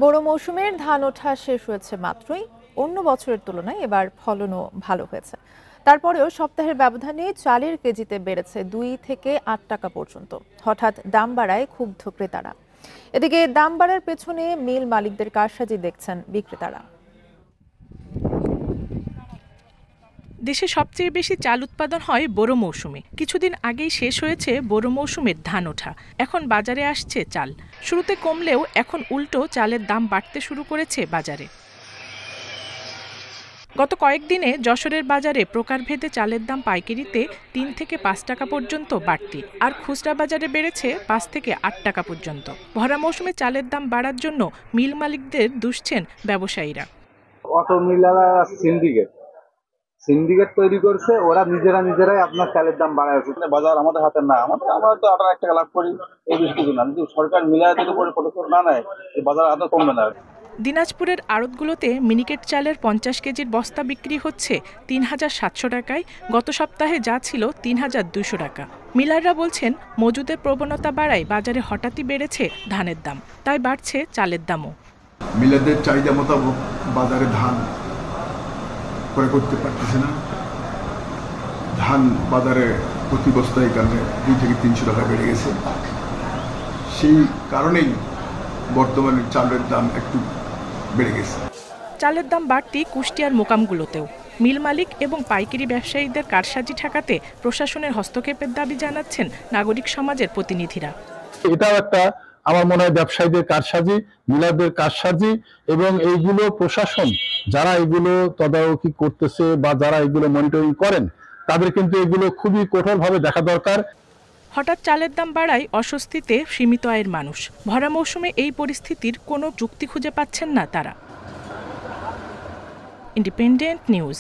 বোরো মৌসুমের ধান ওঠা শেষ হয়েছে মাত্রই। অন্য বছরের তুলনায় এবার ফলনও ভালো হয়েছে। তারপরেও সপ্তাহের ব্যবধানে চালের কেজিতে বেড়েছে 2 থেকে 8 টাকা পর্যন্ত। হঠাৎ দাম বাড়ায় ক্ষুব্ধ ক্রেতারা। এদিকে দাম বাড়ার পেছনে মিল মালিকদের কারসাজি দেখছেন বিক্রেতারা। দেশে সবচেয়ে বেশি চাল উৎপাদন হয় বোরো মৌসুমে। কিছুদিন আগেই শেষ হয়েছে বোরো মৌসুমের ধান ওঠা। এখন বাজারে আসছে চাল। শুরুতে কমলেও এখন উল্টো চালের দাম বাড়তে শুরু করেছে বাজারে। গত কয়েকদিনে যশোরের বাজারে প্রকারভেদে চালের দাম পাইকারিতে 3 থেকে 5 টাকা পর্যন্ত বাড়তি, আর খুচরা বাজারে বেড়েছে 5 থেকে 8 টাকা পর্যন্ত। ভরা মৌসুমে চালের দাম বাড়ার জন্য মিল মালিকদের দুষছেন ব্যবসায়ীরা। অটো মিলাররা সিন্ডিকেট তৈরি করছে, ওরা নিজেরাই আপনার চালের দাম বাড়াচ্ছে। বাজার আমাদের হাতে না, আমরা তো 1 টাকা লাভ করি, এই বেশ কিছু না। কিন্তু সরকার মিলারদের উপরে পদক্ষেপ না নেয়, এই বাজার আদৌ কমবে না। দিনাজপুরের আড়তগুলোতে মিনিকেট চালের 50 কেজির বস্তা বিক্রি হচ্ছে 3700 টাকায়। গত সপ্তাহে যা ছিল 3200 টাকা। মিলাররা বলছেন মজুদের প্রবণতা বাড়ায় বাজারে হঠাৎই বেড়েছে ধানের দাম, তাই বাড়ছে চালের দামও। মিলারদের চাহিদা মোতাবেক বাজারে ধান ক্রয় করতে পারতেছে না। ধান বাজারে প্রতি বস্তায় কারণে 2 থেকে 300 টাকা বেড়ে গেছে। সেই কারণেই বর্তমানে চালের দাম একটু বেড়ে গেছে। চালের দাম বাড়তি কুষ্টিয়ার মোকামগুলোতেও। মিল মালিক এবং পাইকারি ব্যবসায়ীদের কারসাজি ঠেকাতে প্রশাসনের হস্তক্ষেপের দাবি জানাচ্ছেন নাগরিক সমাজের প্রতিনিধিরা। এটাও একটা আমার মনে হয় ব্যবসায়ীদের কারসাজি, মিলারদের কারসাজি, এবং এইগুলো প্রশাসন যারা এগুলো তদারকি করতেছে বা যারা এগুলো মনিটরিং করেন তাদের কিন্তু এগুলো খুবই কঠোরভাবে দেখা দরকার। হঠাৎ চালের দাম বাড়ায় অস্বস্তিতে সীমিত আয়ের মানুষ। ভরা মৌসুমে এই পরিস্থিতির কোনো যুক্তি খুঁজে পাচ্ছেন না তারা। Independent news.